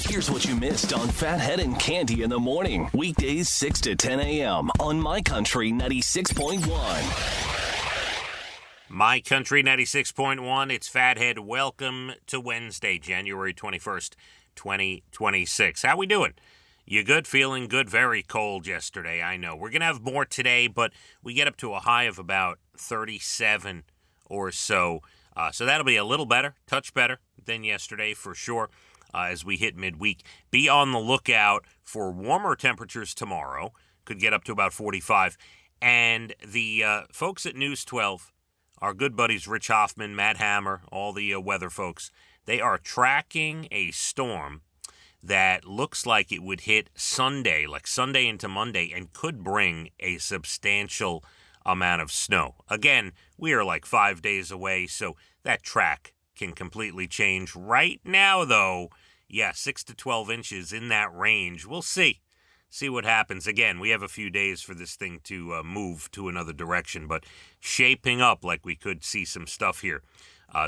Here's what you missed on Phathead and Cande in the morning. Weekdays 6 to 10 a.m. on My Country 96.1. My Country 96.1, it's Phathead. Welcome to Wednesday, January 21st, 2026. How we doing? You good? Feeling good? Very cold yesterday, I know. We're going to have more today, but we get up to a high of about 37 or so. So that'll be a little better, touch better than yesterday for sure as we hit midweek. Be on the lookout for warmer temperatures tomorrow. Could get up to about 45. And the folks at News 12, our good buddies Rich Hoffman, Matt Hammer, all the weather folks, they are tracking a storm that looks like it would hit Sunday, like Sunday into Monday, and could bring a substantial amount of snow. Again, we are like 5 days away, so that track can completely change. Right now, though, 6 to 12 inches in that range. We'll see. See what happens. Again, we have a few days for this thing to move to another direction, but shaping up like we could see some stuff here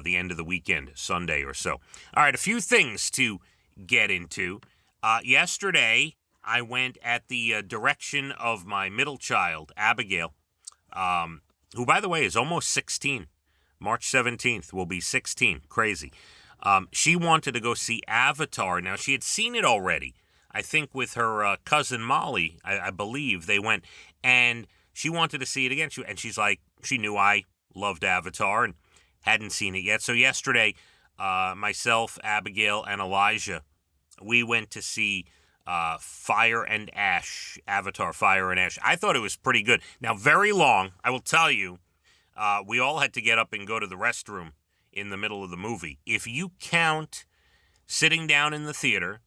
the end of the weekend, Sunday or so. All right, a few things to get into. Yesterday, I went at the direction of my middle child, Abigail, who, by the way, is almost 16. March 17th will be 16. Crazy. She wanted to go see Avatar. Now, she had seen it already. I think with her cousin Molly, I believe they went, and she wanted to see it again. She's like, she knew I loved Avatar and hadn't seen it yet. So yesterday, myself, Abigail, and Elijah, we went to see Fire and Ash, Avatar Fire and Ash. I thought it was pretty good. Now, very long, I will tell you, we all had to get up and go to the restroom in the middle of the movie. If you count sitting down in the theater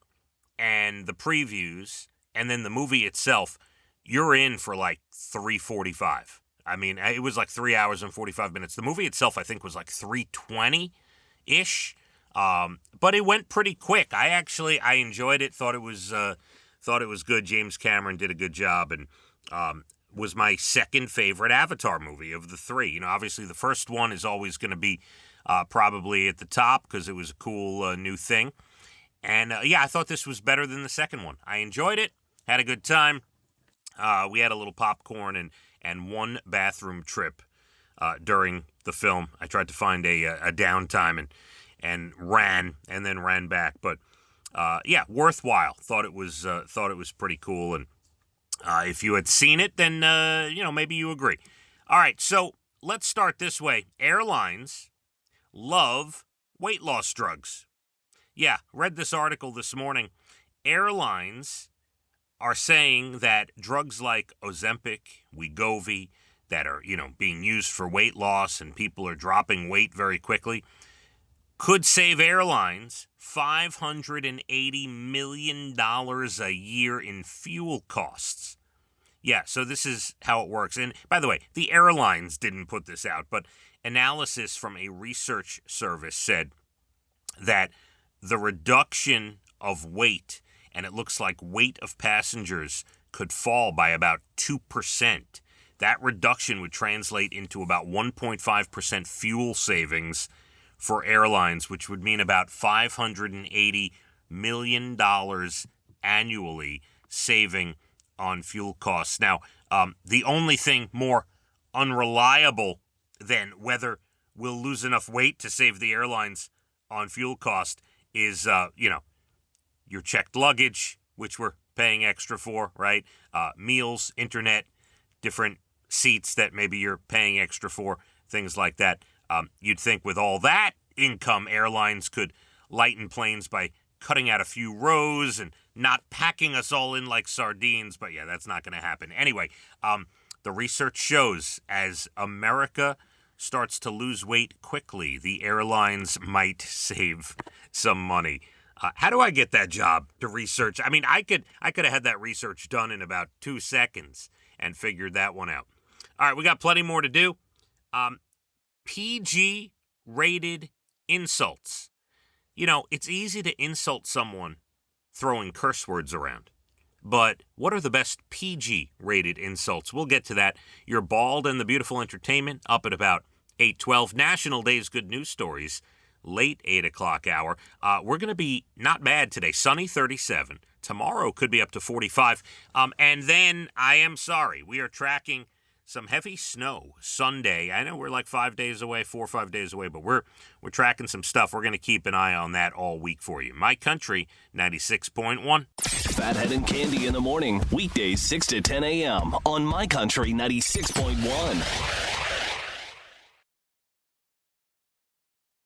and the previews and then the movie itself, you're in for like 3:45. I mean, it was like 3 hours and 45 minutes. The movie itself, I think, was like 3:20-ish. But it went pretty quick. I enjoyed it. Thought it was good. James Cameron did a good job, and was my second favorite Avatar movie of the three. You know, obviously the first one is always going to be probably at the top because it was a cool new thing. And I thought this was better than the second one. I enjoyed it. Had a good time. We had a little popcorn and one bathroom trip during the film. I tried to find a downtime and ran back. But worthwhile. Thought it was pretty cool. And if you had seen it, then maybe you agree. All right, so let's start this way. Airlines love weight loss drugs. Yeah, read this article this morning. Airlines are saying that drugs like Ozempic, Wegovy, that are, being used for weight loss and people are dropping weight very quickly, could save airlines $580 million a year in fuel costs. Yeah, so this is how it works. And by the way, the airlines didn't put this out, but analysis from a research service said that the reduction of weight, and it looks like weight of passengers, could fall by about 2%. That reduction would translate into about 1.5% fuel savings for airlines, which would mean about $580 million annually saving on fuel costs. Now, the only thing more unreliable than whether we'll lose enough weight to save the airlines on fuel cost is, your checked luggage, which we're paying extra for, right? Meals, internet, different seats that maybe you're paying extra for, things like that. You'd think with all that income, airlines could lighten planes by cutting out a few rows and not packing us all in like sardines. But yeah, that's not going to happen. Anyway, the research shows as America starts to lose weight quickly, the airlines might save some money. How do I get that job to research? I mean, I could have had that research done in about 2 seconds and figured that one out. All right, we got plenty more to do. PG-rated insults. It's easy to insult someone throwing curse words around. But what are the best PG-rated insults? We'll get to that. Your Bald and the Beautiful Entertainment up at about 8:12. National Day's good news stories late 8 o'clock hour. We're going to be not bad today. Sunny 37. Tomorrow could be up to 45. And then, I am sorry, we are tracking some heavy snow Sunday. I know we're like 4 or 5 days away, but we're tracking some stuff. We're going to keep an eye on that all week for you. My Country 96.1. Phathead and Cande in the morning, weekdays 6 to 10 a.m. on My Country 96.1.